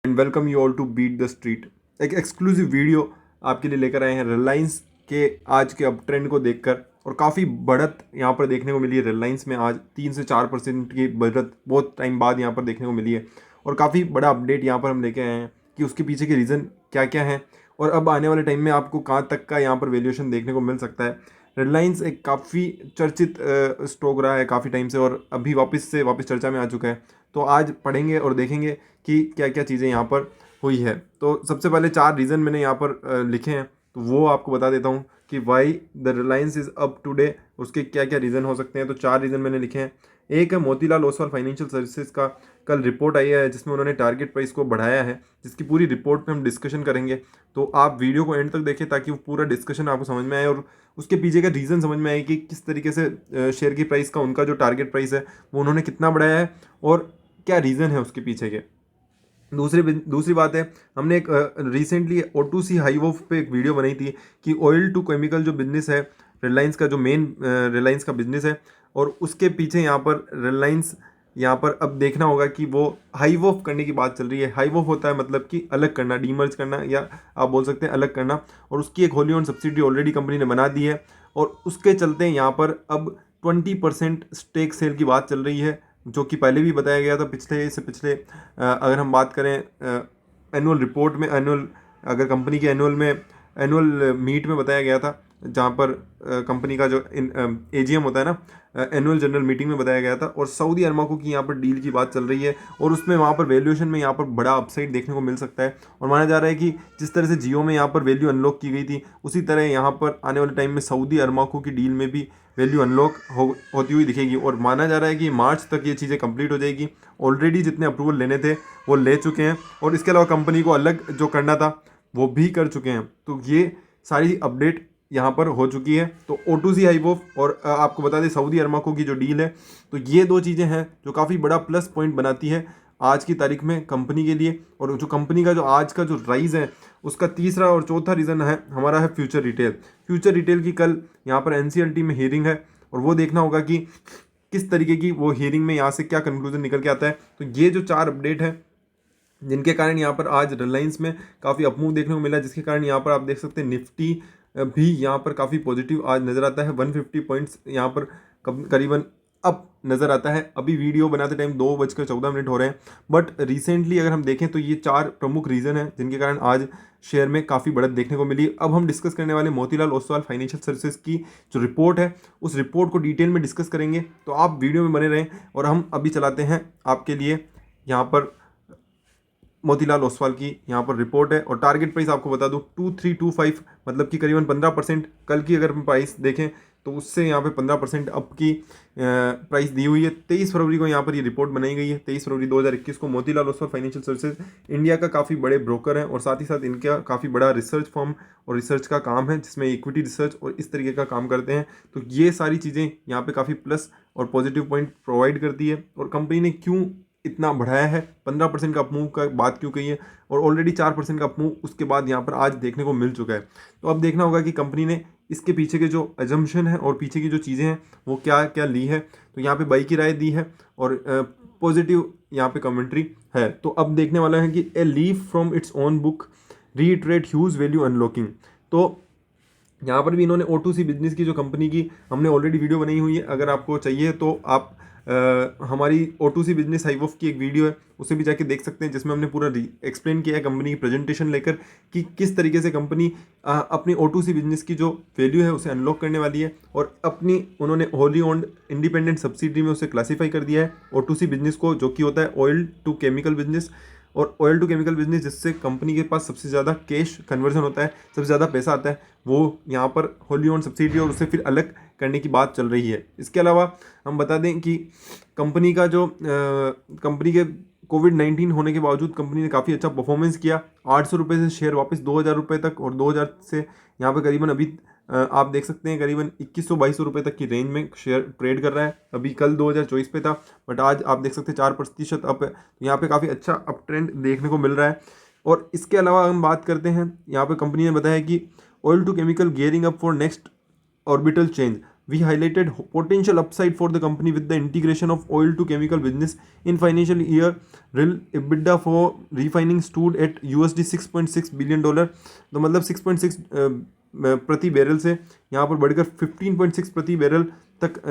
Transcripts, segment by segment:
And welcome you all to beat the street. एक exclusive video आपके लिए लेकर आए हैं रिलायंस के आज के अप ट्रेंड को देखकर, और काफ़ी बढ़त यहाँ पर देखने को मिली है। रिलायंस में आज 3 से 4% की बढ़त बहुत टाइम बाद यहाँ पर देखने को मिली है, और काफ़ी बड़ा अपडेट यहाँ पर हम लेके आए हैं कि उसके पीछे के रीज़न क्या क्या हैं, और अब आने वाले टाइम में आपको कहाँ तक का यहाँ पर वैल्यूएशन देखने को मिल सकता है। रिलायंस एक काफ़ी चर्चित स्टॉक रहा है काफ़ी टाइम से, और अभी वापस चर्चा में आ चुका है। तो आज पढ़ेंगे और देखेंगे कि क्या क्या चीज़ें यहाँ पर हुई है। तो सबसे पहले 4 रीज़न मैंने यहाँ पर लिखे हैं, तो वो आपको बता देता हूँ कि why the Reliance is up today, उसके क्या क्या रीज़न हो सकते हैं। तो 4 रीज़न मैंने लिखे हैं। एक है मोतीलाल ओसवाल फाइनेंशियल सर्विसेज का कल रिपोर्ट आई है जिसमें उन्होंने टारगेट प्राइस को बढ़ाया है, जिसकी पूरी रिपोर्ट पे हम डिस्कशन करेंगे। तो आप वीडियो को एंड तक देखें ताकि वो पूरा डिस्कशन आपको समझ में आए और उसके पीछे का रीज़न समझ में आए कि किस तरीके से शेयर की प्राइस का उनका जो टारगेट प्राइस है वो उन्होंने कितना बढ़ाया है और क्या रीज़न है उसके पीछे के। दूसरी बात है, हमने एक रिसेंटली O2C हाईवॉफ पे एक वीडियो बनाई थी कि ऑयल टू केमिकल जो बिजनेस है रिलायंस का, जो मेन रिलायंस का बिजनेस है, और उसके पीछे यहाँ पर रिलायंस यहाँ पर अब देखना होगा कि वो हाईवॉफ करने की बात चल रही है। हाईवॉफ होता है मतलब कि अलग करना, डीमर्ज करना, या आप बोल सकते हैं अलग करना, और उसकी एक Holi own subsidy already company ने बना दी है, और उसके चलते यहाँ पर अब 20% स्टेक सेल की बात चल रही है, जो कि पहले भी बताया गया था पिछले अगर हम बात करें एनुअल रिपोर्ट में, अगर कंपनी के एनुअल मीट में बताया गया था, जहाँ पर कंपनी का जो AGM होता है ना, एनुअल जनरल मीटिंग में बताया गया था, और सऊदी अरमाको की यहाँ पर डील की बात चल रही है, और उसमें वहाँ पर वैल्यूएशन में यहाँ पर बड़ा अपसाइड देखने को मिल सकता है। और माना जा रहा है कि जिस तरह से जियो में यहाँ पर वैल्यू अनलॉक की गई थी, उसी तरह यहाँ पर आने वाले टाइम में सऊदी अरमाको की डील में भी वैल्यू अनलॉक होती हुई दिखेगी, और माना जा रहा है कि मार्च तक ये चीज़ें कंप्लीट हो जाएगी। ऑलरेडी जितने अप्रूवल लेने थे वो ले चुके हैं, और इसके अलावा कंपनी को अलग जो करना था वो भी कर चुके हैं। तो ये सारी अपडेट यहाँ पर हो चुकी है। तो O2C हाईवॉफ और आपको बता दें सऊदी अरमाको की जो डील है, तो ये 2 चीज़ें हैं जो काफ़ी बड़ा प्लस पॉइंट बनाती है आज की तारीख में कंपनी के लिए। और जो कंपनी का जो आज का जो राइज है, उसका तीसरा और चौथा रीज़न है हमारा है फ्यूचर रिटेल की कल यहाँ पर NCLT में हियरिंग है, और वो देखना होगा कि किस तरीके की वो हियरिंग में यहाँ से क्या कंक्लूजन निकल के आता है। तो ये जो 4 अपडेट है जिनके कारण यहाँ पर आज रिलायंस में काफ़ी अपमूव देखने को मिला, जिसके कारण यहाँ पर आप देख सकते हैं निफ्टी भी यहाँ पर काफ़ी पॉजिटिव आज नज़र आता है। 150 पॉइंट्स यहाँ पर करीबन अप नज़र आता है। अभी वीडियो बनाते टाइम 2:14 हो रहे हैं, बट रिसेंटली अगर हम देखें तो ये 4 प्रमुख रीज़न हैं जिनके कारण आज शेयर में काफ़ी बढ़त देखने को मिली। अब हम डिस्कस करने वाले मोतीलाल ओसवाल फाइनेंशियल सर्विसेज की जो रिपोर्ट है, उस रिपोर्ट को डिटेल में डिस्कस करेंगे, तो आप वीडियो में बने रहें। और हम अभी चलाते हैं आपके लिए यहाँ पर मोतीलाल ओसवाल की यहाँ पर रिपोर्ट है, और टारगेट प्राइस आपको बता दूं 2325, मतलब कि करीबन 15%। कल की अगर हम प्राइस देखें तो उससे यहाँ पे 15% अप की प्राइस दी हुई है। 23 फरवरी को यहाँ पर ये रिपोर्ट बनाई गई है, 23 फरवरी 2021 को। Motilal Oswal financial services India का काफ़ी बड़े ब्रोकर हैं, और साथ ही साथ इनका काफ़ी बड़ा रिसर्च फर्म और रिसर्च का काम है, जिसमें इक्विटी रिसर्च और इस तरीके का काम करते हैं। तो ये सारी चीज़ें यहाँ पे काफ़ी प्लस और पॉजिटिव पॉइंट प्रोवाइड करती है। और कंपनी ने क्यों इतना बढ़ाया है, 15% का अपमूव का बात क्यों कही है, और ऑलरेडी 4% का अपमूव उसके बाद यहाँ पर आज देखने को मिल चुका है। तो अब देखना होगा कि कंपनी ने इसके पीछे के जो अजम्पशन है और पीछे की जो चीज़ें हैं वो क्या क्या ली है। तो यहाँ पे बाई की राय दी है, और पॉजिटिव यहाँ पे कमेंट्री है। तो अब देखने वाला है कि a leaf from its own book reiterate huge value unlocking. तो यहाँ पर भी इन्होंने O2C बिजनेस की जो कंपनी की हमने ऑलरेडी वीडियो बनाई हुई है, अगर आपको चाहिए तो आप हमारी O2C बिजनेस हाईवॉफ की एक वीडियो है, उसे भी जाके देख सकते हैं, जिसमें हमने पूरा एक्सप्लेन किया है कंपनी की प्रेजेंटेशन लेकर कि किस तरीके से कंपनी अपनी O2C बिजनेस की जो वैल्यू है उसे अनलॉक करने वाली है, और अपनी उन्होंने होली ओन्ड इंडिपेंडेंट सब्सिडी में उसे क्लासीफाई कर दिया है O2C बिजनेस को, जो कि होता है ऑयल टू केमिकल बिजनेस। और ऑयल टू केमिकल बिजनेस जिससे कंपनी के पास सबसे ज़्यादा कैश कन्वर्जन होता है, सबसे ज़्यादा पैसा आता है, वो यहाँ पर होली ओन सब्सिडी और उसे फिर अलग करने की बात चल रही है। इसके अलावा हम बता दें कि कंपनी का जो कंपनी के कोविड-19 होने के बावजूद कंपनी ने काफ़ी अच्छा परफॉर्मेंस किया। 800 रुपये से शेयर वापस 2000 रुपये तक, और 2000 से यहाँ पे करीबन अभी आप देख सकते हैं करीबन 2100-2200 रुपये तक की रेंज में शेयर ट्रेड कर रहा है। अभी कल 2024 पे था, बट आज आप देख सकते हैं 4% अप है। तो यहाँ पे काफ़ी अच्छा अप ट्रेंड देखने को मिल रहा है। और इसके अलावा हम बात करते हैं, यहाँ पे कंपनी ने बताया कि oil to chemical gearing up for next orbital change, we highlighted potential upside for the company with the integration of oil to chemical business in financial year. Real EBITDA for refining stood at $6.6 billion. तो मतलब 6.6 प्रति barrel से यहाँ पर बढ़कर 15.6 प्रति barrel तक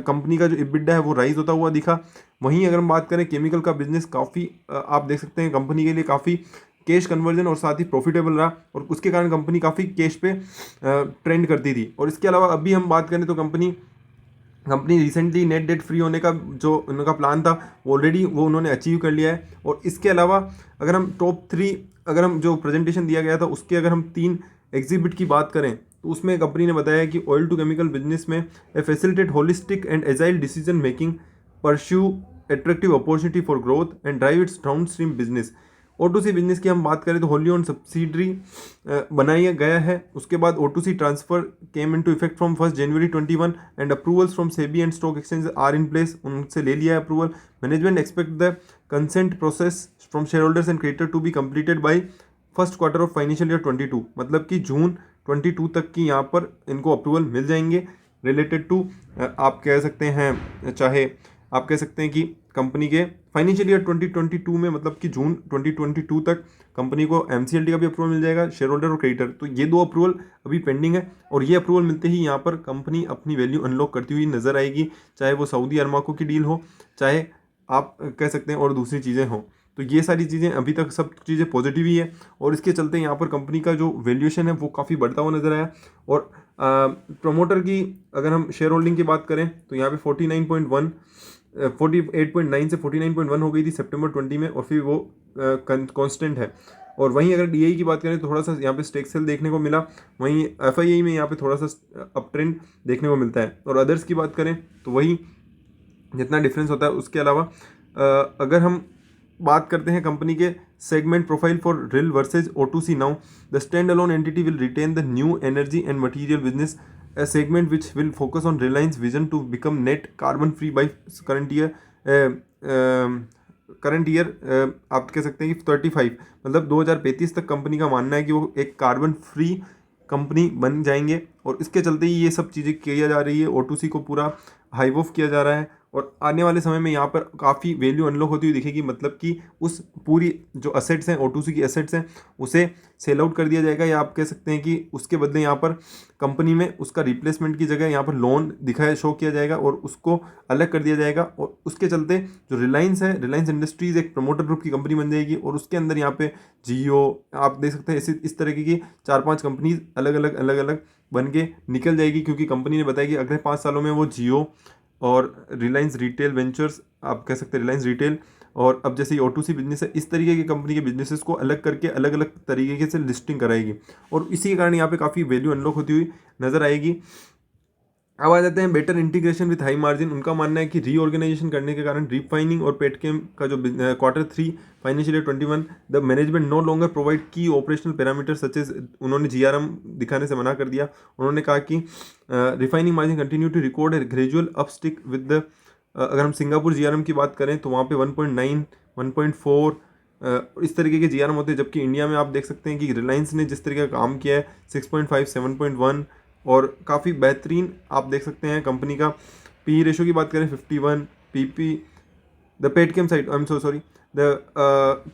company का जो EBITDA है वो राइज होता हुआ दिखा। वहीं अगर हम बात करें केमिकल का बिजनेस, काफ़ी आप देख सकते हैं कंपनी के लिए काफ़ी कैश कन्वर्जन और साथ ही प्रॉफिटेबल रहा, और उसके कारण कंपनी काफ़ी कैश पे ट्रेंड करती थी। और इसके अलावा अभी हम बात करें तो company recently net debt free होने का जो उनका प्लान था ऑलरेडी वो उन्होंने अचीव कर लिया है। और इसके अलावा अगर हम टॉप 3, अगर हम जो प्रेजेंटेशन दिया गया था उसके अगर हम 3 एग्जिबिट की बात करें तो उसमें कंपनी ने बताया कि ऑयल टू केमिकल बिजनेस में facilitate holistic and agile decision making, pursue attractive opportunity for growth and drive it's down stream business. O2C business की हम बात करें तो होली ओन सब्सिडरी बनाया गया है। उसके बाद O2C transfer came into effect from 1 January 21 and approvals from SEBI and stock exchange are in place, उनसे ले लिया है approval. Management expect the consent process from shareholders and creditor to be completed by first quarter of financial year 22, मतलब कि जून 22 तक की यहाँ पर इनको अप्रूवल मिल जाएंगे रिलेटेड टू आप कह सकते हैं, चाहे आप कह सकते हैं कि कंपनी के फाइनेंशियल ईयर 2022 में, मतलब कि जून 2022 तक कंपनी को एमसीएलटी का भी अप्रूवल मिल जाएगा, शेयर होल्डर और क्रेडिटर। तो ये 2 अप्रूवल अभी पेंडिंग है, और ये अप्रूवल मिलते ही यहाँ पर कंपनी अपनी वैल्यू अनलॉक करती हुई नजर आएगी, चाहे वो सऊदी अरमाको की डील हो, चाहे आप कह सकते हैं और दूसरी चीज़ें हों। तो ये सारी चीज़ें अभी तक सब चीज़ें पॉजिटिव ही है, और इसके चलते यहाँ पर कंपनी का जो वैल्यूएशन है वो काफ़ी बढ़ता हुआ नजर आया। और प्रमोटर की अगर हम शेयर होल्डिंग की बात करें तो यहाँ पे 48.9 से 49.1 हो गई थी सितंबर 20 में, और फिर वो कांस्टेंट है। और वहीं अगर डीआई की बात करें तो थोड़ा सा यहाँ पे स्टेक सेल देखने को मिला, वहीं एफआईआई में यहाँ पे थोड़ा सा अप ट्रेंड देखने को मिलता है। और अदर्स की बात करें तो वही जितना डिफरेंस होता है। उसके अलावा अगर हम बात करते हैं कंपनी के segment profile for RIL versus O2C now, the standalone entity will retain the new energy and material business, a segment which will focus on Reliance vision to become net carbon free by current year आप कह सकते हैं कि 35, मतलब 2035 तक company का मानना है कि वो एक कार्बन फ्री कंपनी बन जाएंगे। और इसके चलते ही ये सब चीज़ें किया जा रही है, O2C को पूरा हाइव ऑफ किया जा रहा है, और आने वाले समय में यहाँ पर काफ़ी वैल्यू अनलॉक होती हुई दिखेगी, मतलब कि उस पूरी जो असेट्स हैं O2C की असेट्स हैं उसे सेल आउट कर दिया जाएगा, या आप कह सकते हैं कि उसके बदले यहाँ पर कंपनी में उसका रिप्लेसमेंट की जगह यहाँ पर लोन दिखाया शो किया जाएगा और उसको अलग कर दिया जाएगा। और उसके चलते जो रिलायंस है, रिलायंस इंडस्ट्रीज़ एक प्रमोटर ग्रुप की कंपनी बन जाएगी, और उसके अंदर यहाँ पे जियो आप देख सकते हैं इस तरीके की 4-5 कंपनीज अलग अलग बन के निकल जाएगी, क्योंकि कंपनी ने बताया कि अगले 5 सालों में वो जियो और रिलायंस रिटेल वेंचर्स, आप कह सकते हैं रिलायंस रिटेल, और अब जैसे O2C बिजनेस है, इस तरीके की कंपनी के बिजनेसेस को अलग करके अलग अलग तरीके से लिस्टिंग कराएगी, और इसी के कारण यहाँ पे काफ़ी वैल्यू अनलॉक होती हुई नजर आएगी। अब आ जाते हैं better integration with high margin. उनका मानना है कि रीऑर्गेनाइजेशन करने के कारण रिफाइनिंग और पेटकेम का जो Q3 financial year 21 the management no longer provide की ऑपरेशनल पैरामीटर सच एज, उन्होंने GRM दिखाने से मना कर दिया। उन्होंने कहा कि refining margin continue to record a gradual uptick with the, अगर हम सिंगापुर GRM की बात करें तो वहाँ पे 1.9, 1.4 इस तरीके के GRM होते हैं, जबकि इंडिया में आप देख सकते हैं कि रिलायंस ने जिस तरीके का काम किया है 6.5, 7.1, और काफ़ी बेहतरीन आप देख सकते हैं कंपनी का पी रेशो की बात करें 51, PP the petchem side, I am so sorry the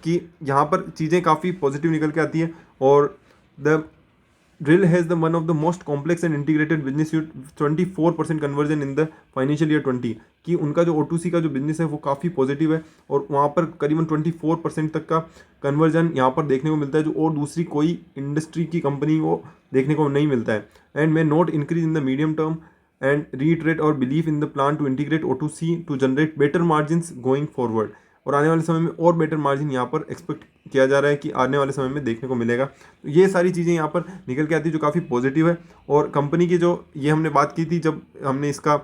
कि यहाँ पर चीज़ें काफ़ी पॉजिटिव निकल के आती है। और the drill has the one of the most complex and integrated business unit, 24% conversion in the financial year 20, कि उनका जो O2C का जो बिजनेस है वो काफ़ी पॉजिटिव है, और वहाँ पर करीबन 24% तक का कन्वर्जन यहाँ पर देखने को मिलता है, जो और दूसरी कोई इंडस्ट्री की कंपनी को देखने को नहीं मिलता है। And may not increase in the medium term and reiterate और believe in the plan to integrate O2C to generate better margin going forward, और आने वाले समय में और बेटर मार्जिन यहाँ पर एक्सपेक्ट किया जा रहा है कि आने वाले समय में देखने को मिलेगा। तो ये सारी चीज़ें यहाँ पर निकल के आती है जो काफ़ी पॉजिटिव है। और कंपनी की जो ये हमने बात की थी जब हमने इसका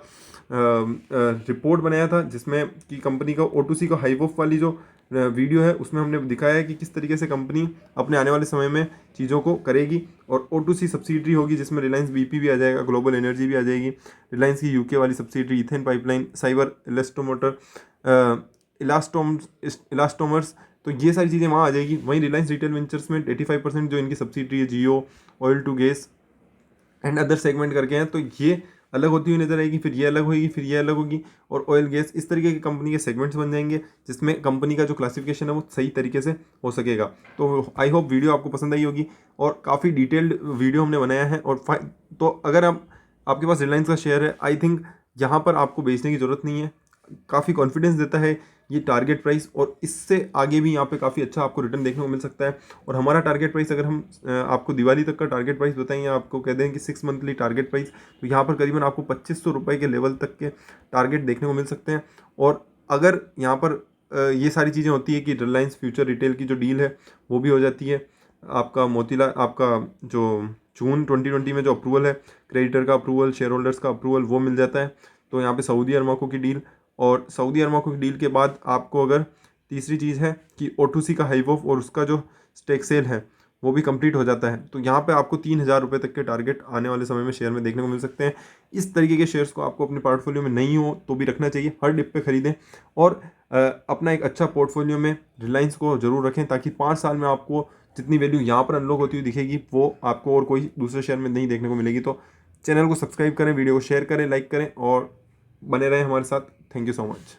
रिपोर्ट बनाया था, जिसमें कि कंपनी का O2C का हाइव ऑफ वाली जो वीडियो है उसमें हमने दिखाया है कि किस तरीके से कंपनी अपने आने वाले समय में चीज़ों को करेगी। और O2C सब्सिडरी होगी जिसमें रिलायंस BP भी आ जाएगा, ग्लोबल एनर्जी भी आ जाएगी, रिलायंस की UK वाली subsidiary ethane pipeline, cyber elastomers, तो ये सारी चीज़ें वहाँ आ जाएगी। वहीं रिलायंस रिटेल वेंचर्स में 85% जो इनकी सब्सिडरी है Jio, oil to gas and other segment करके हैं, तो ये अलग होती हुई नजर आएगी, फिर ये अलग होगी, फिर ये अलग होगी, और ऑयल गैस, इस तरीके की कंपनी के सेगमेंट्स बन जाएंगे जिसमें कंपनी का जो क्लासिफिकेशन है वो सही तरीके से हो सकेगा। तो आई होप वीडियो आपको पसंद आई होगी, और काफ़ी डिटेल्ड वीडियो हमने बनाया है। और तो अगर आपके पास रिलायंस का शेयर है, आई थिंक यहाँ पर आपको बेचने की ज़रूरत नहीं है। काफ़ी कॉन्फिडेंस देता है ये टारगेट प्राइस, और इससे आगे भी यहाँ पे काफ़ी अच्छा आपको रिटर्न देखने को मिल सकता है। और हमारा टारगेट प्राइस, अगर हम आपको दिवाली तक का टारगेट प्राइस बताएं, या आपको कह दें कि 6 मंथली टारगेट प्राइस, तो यहाँ पर करीबन आपको 2500 रुपये के लेवल तक के टारगेट देखने को मिल सकते हैं। और अगर यहाँ पर ये सारी चीज़ें होती है कि रिलायंस फ्यूचर रिटेल की जो डील है वो भी हो जाती है, आपका मोतीलाल, आपका जो जून 2020 में जो अप्रूवल है, क्रेडिटर का अप्रूवल, शेयर होल्डर्स का अप्रूवल, वो मिल जाता है। तो यहाँ पे सऊदी अरमाको की डील, और सऊदी अरमाको की डील के बाद आपको अगर तीसरी चीज़ है कि O2C का हाइवॉफ और उसका जो स्टेक सेल है वो भी कंप्लीट हो जाता है। तो यहाँ पे आपको 3000 रुपये तक के टारगेट आने वाले समय में शेयर में देखने को मिल सकते हैं। इस तरीके के शेयर्स को आपको अपने पोर्टफोलियो में नहीं हो तो भी रखना चाहिए, हर डिप पे खरीदें, और अपना एक अच्छा पोर्टफोलियो में रिलायंस को जरूर रखें, ताकि 5 साल में आपको जितनी वैल्यू यहाँ पर अनलॉक होती हुई दिखेगी वो आपको और कोई दूसरे शेयर में नहीं देखने को मिलेगी। तो चैनल को सब्सक्राइब करें, वीडियो को शेयर करें, लाइक करें, और बने रहें हमारे साथ। Thank you so much.